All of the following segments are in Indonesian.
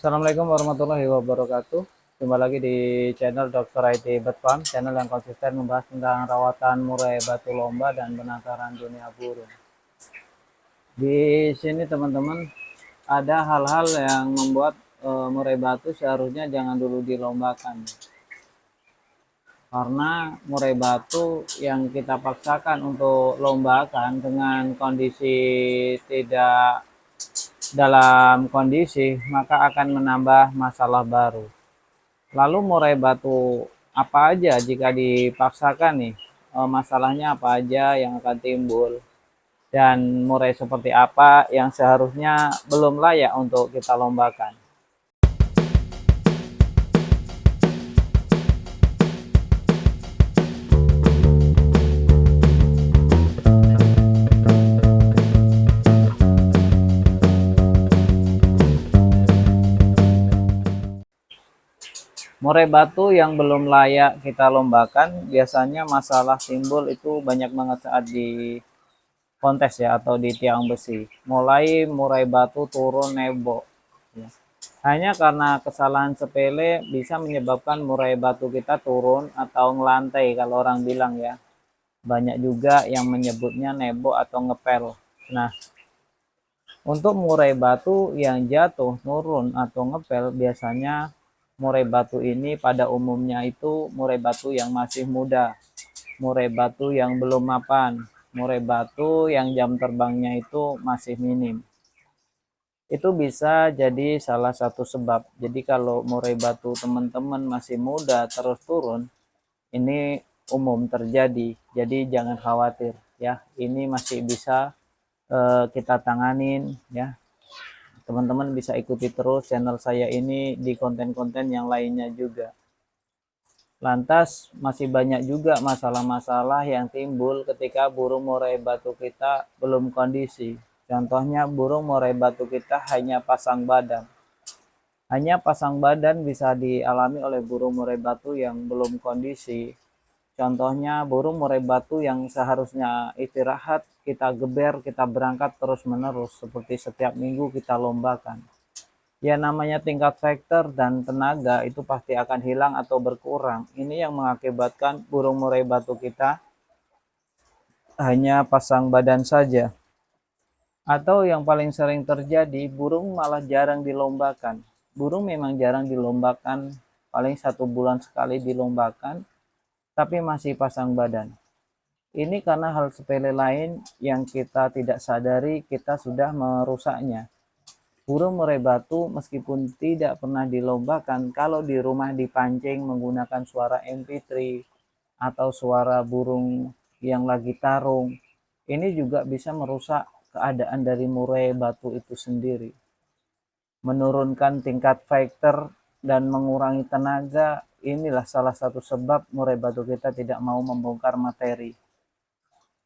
Assalamualaikum warahmatullahi wabarakatuh. Jumpa lagi di channel Dr. IT Bird Farm, channel yang konsisten membahas tentang rawatan murai batu lomba dan penangkaran dunia burung. Di sini teman-teman ada hal-hal yang membuat murai batu seharusnya jangan dulu dilombakan. Karena murai batu yang kita paksakan untuk lombakan dengan kondisi tidak dalam kondisi, maka akan menambah masalah baru. Lalu murai batu apa aja jika dipaksakan nih? Masalahnya apa aja yang akan timbul? Dan murai seperti apa yang seharusnya belum layak untuk kita lombakan? Murai batu yang belum layak kita lombakan, biasanya masalah timbul itu banyak banget saat di kontes ya atau di tiang besi. Mulai murai batu turun nebo. Ya. Hanya karena kesalahan sepele bisa menyebabkan murai batu kita turun atau ngelantai kalau orang bilang ya. Banyak juga yang menyebutnya nebo atau ngepel. Nah, untuk murai batu yang jatuh, nurun atau ngepel biasanya murai batu ini pada umumnya itu murai batu yang masih muda, murai batu yang belum mapan, murai batu yang jam terbangnya itu masih minim. Itu bisa jadi salah satu sebab. Jadi kalau murai batu teman-teman masih muda terus turun, ini umum terjadi. Jadi jangan khawatir ya. Ini masih bisa kita tanganin ya. Teman-teman bisa ikuti terus channel saya ini di konten-konten yang lainnya juga. Lantas masih banyak juga masalah-masalah yang timbul ketika burung murai batu kita belum kondisi. Contohnya burung murai batu kita hanya pasang badan. Hanya pasang badan bisa dialami oleh burung murai batu yang belum kondisi. Contohnya burung murai batu yang seharusnya istirahat, kita geber, kita berangkat terus-menerus seperti setiap minggu kita lombakan. Ya namanya tingkat faktor dan tenaga itu pasti akan hilang atau berkurang. Ini yang mengakibatkan burung murai batu kita hanya pasang badan saja. Atau yang paling sering terjadi, burung malah jarang dilombakan. Burung memang jarang dilombakan, paling 1 bulan sekali dilombakan, tapi masih pasang badan. Ini karena hal sepele lain yang kita tidak sadari, kita sudah merusaknya. Burung murai batu meskipun tidak pernah dilombakan, kalau di rumah dipancing menggunakan suara MP3 atau suara burung yang lagi tarung, ini juga bisa merusak keadaan dari murai batu itu sendiri. Menurunkan tingkat fighter dan mengurangi tenaga, inilah salah satu sebab murai batu kita tidak mau membongkar materi.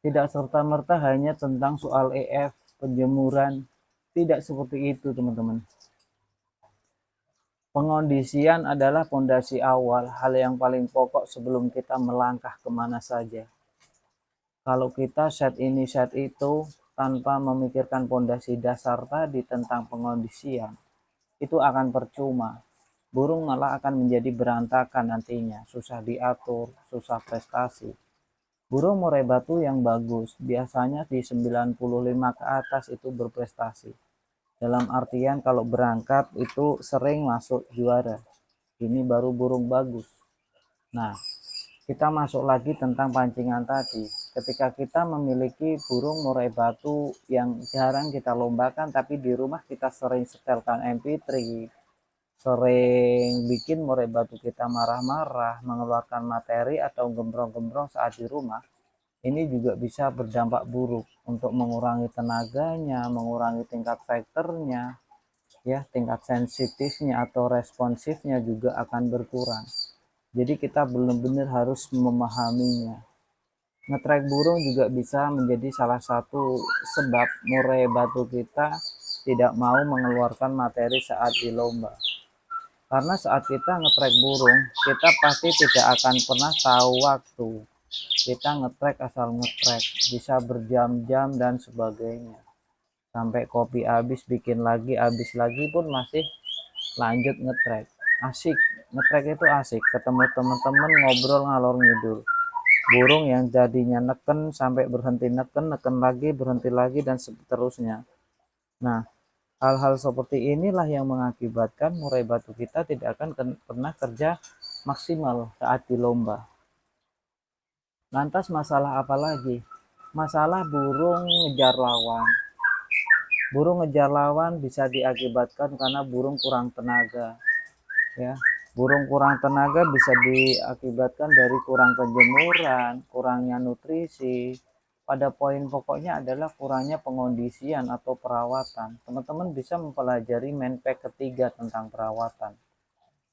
Tidak serta-merta hanya tentang soal EF, penjemuran, tidak seperti itu teman-teman. Pengondisian adalah fondasi awal, hal yang paling pokok sebelum kita melangkah kemana saja. Kalau kita set ini set itu tanpa memikirkan fondasi dasar tadi tentang pengondisian, itu akan percuma. Burung malah akan menjadi berantakan nantinya, susah diatur, susah prestasi. Burung murai batu yang bagus biasanya di 95 ke atas itu berprestasi. Dalam artian kalau berangkat itu sering masuk juara. Ini baru burung bagus. Nah, kita masuk lagi tentang pancingan tadi. Ketika kita memiliki burung murai batu yang jarang kita lombakan, tapi di rumah kita sering setelkan MP3, sering bikin murai batu kita marah-marah, mengeluarkan materi atau gembrong-gembrong saat di rumah, ini juga bisa berdampak buruk untuk mengurangi tenaganya, mengurangi tingkat faktornya, ya tingkat sensitifnya atau responsifnya juga akan berkurang. Jadi kita benar-benar harus memahaminya. Ngetrack burung juga bisa menjadi salah satu sebab murai batu kita tidak mau mengeluarkan materi saat di lomba. Karena saat kita ngetrack burung, kita pasti tidak akan pernah tahu waktu. Kita ngetrack asal ngetrack, bisa berjam-jam dan sebagainya. Sampai kopi habis, bikin lagi, habis lagi pun masih lanjut ngetrek. Asik, ngetrek itu asik, ketemu teman-teman ngobrol ngalor ngidul. Burung yang jadinya neken sampai berhenti neken, neken lagi, berhenti lagi, dan seterusnya. Nah, hal-hal seperti inilah yang mengakibatkan murai batu kita tidak akan pernah kerja maksimal saat di lomba. Lantas masalah apa lagi? Masalah burung ngejar lawan. Burung ngejar lawan bisa diakibatkan karena burung kurang tenaga, ya. Burung kurang tenaga bisa diakibatkan dari kurang penjemuran, kurangnya nutrisi. Pada poin pokoknya adalah kurangnya pengondisian atau perawatan. Teman-teman bisa mempelajari Menpack ketiga tentang perawatan.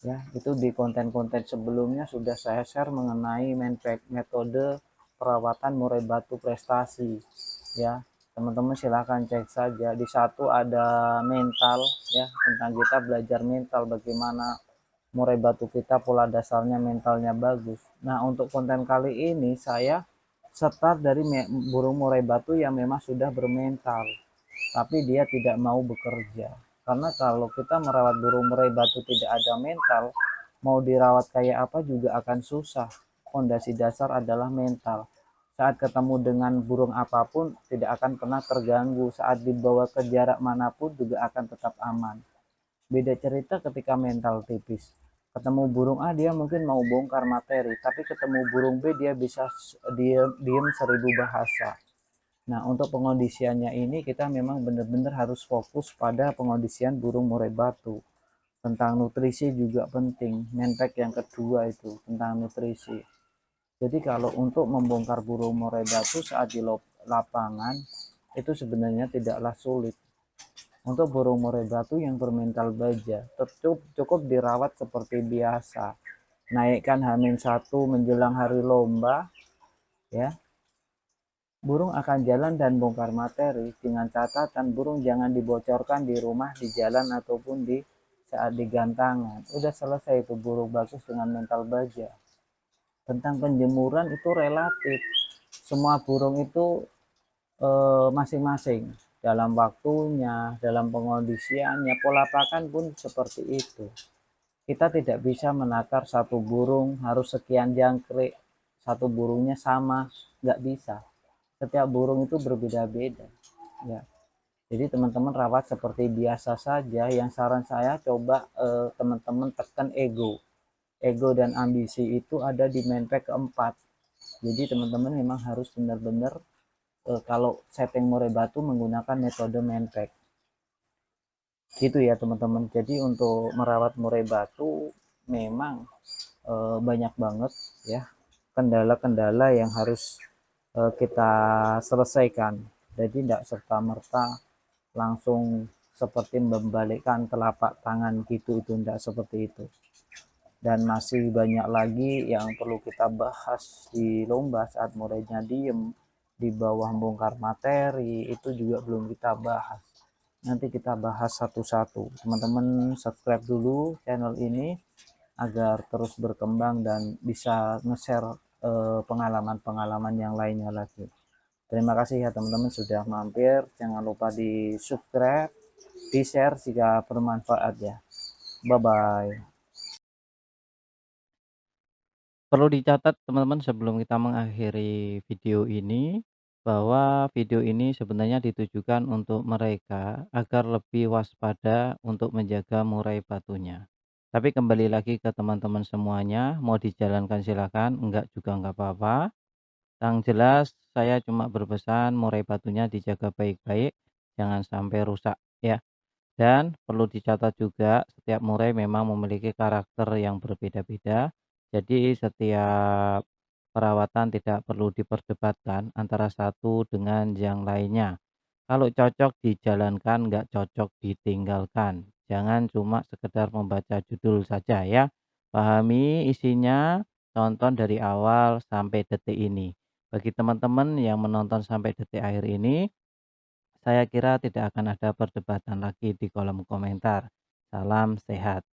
Ya, itu di konten-konten sebelumnya sudah saya share mengenai Menpack metode perawatan murai batu prestasi. Ya, teman-teman silahkan cek saja. Di satu ada mental, ya, tentang kita belajar mental, bagaimana murai batu kita pola dasarnya mentalnya bagus. Nah, untuk konten kali ini saya start dari burung murai batu yang memang sudah bermental, tapi dia tidak mau bekerja. Karena kalau kita merawat burung murai batu tidak ada mental, mau dirawat kayak apa juga akan susah. Fondasi dasar adalah mental. Saat ketemu dengan burung apapun tidak akan pernah terganggu, saat dibawa ke jarak manapun juga akan tetap aman. Beda cerita ketika mental tipis. Ketemu burung A dia mungkin mau bongkar materi, tapi ketemu burung B dia bisa diem 1000 bahasa. Nah, untuk pengondisiannya ini kita memang benar-benar harus fokus pada pengondisian burung murai batu. Tentang nutrisi juga penting. Menpack yang kedua itu tentang nutrisi. Jadi kalau untuk membongkar burung murai batu saat di lapangan itu sebenarnya tidaklah sulit. Untuk burung murai batu yang bermental baja, cukup dirawat seperti biasa. Naikkan H-1 menjelang hari lomba, ya. Burung akan jalan dan bongkar materi dengan catatan burung jangan dibocorkan di rumah, di jalan, ataupun di saat digantangan. Udah selesai itu burung bagus dengan mental baja. Tentang penjemuran itu relatif. Semua burung itu masing-masing dalam waktunya, dalam pengondisiannya, pola pakan pun seperti itu. Kita tidak bisa menakar satu burung harus sekian jangkrik, satu burungnya sama, nggak bisa. Setiap burung itu berbeda-beda, ya. Jadi teman-teman rawat seperti biasa saja. Yang saran saya coba teman-teman tekan ego dan ambisi itu ada di Menpack keempat. Jadi teman-teman memang harus benar-benar kalau setting murai batu menggunakan metode Menpack. Gitu ya teman-teman. Jadi untuk merawat murai batu memang banyak banget ya kendala-kendala yang harus kita selesaikan. Jadi tidak serta-merta langsung seperti membalikkan telapak tangan gitu, itu tidak seperti itu. Dan masih banyak lagi yang perlu kita bahas di lomba saat murainya diem, di bawah bongkar materi, itu juga belum kita bahas. Nanti kita bahas satu-satu. Teman-teman subscribe dulu channel ini agar terus berkembang dan bisa nge-share pengalaman-pengalaman yang lainnya lagi. Terima kasih ya teman-teman sudah mampir. Jangan lupa di subscribe, di share jika bermanfaat ya. Bye bye. Perlu dicatat teman-teman sebelum kita mengakhiri video ini, bahwa video ini sebenarnya ditujukan untuk mereka agar lebih waspada untuk menjaga murai batunya. Tapi kembali lagi ke teman-teman semuanya, mau dijalankan silakan, enggak juga enggak apa-apa. Yang jelas saya cuma berpesan murai batunya dijaga baik-baik, jangan sampai rusak ya. Dan perlu dicatat juga setiap murai memang memiliki karakter yang berbeda-beda. Jadi setiap perawatan tidak perlu diperdebatkan antara satu dengan yang lainnya. Kalau cocok dijalankan, nggak cocok ditinggalkan. Jangan cuma sekedar membaca judul saja ya. Pahami isinya, tonton dari awal sampai detik ini. Bagi teman-teman yang menonton sampai detik akhir ini, saya kira tidak akan ada perdebatan lagi di kolom komentar. Salam sehat.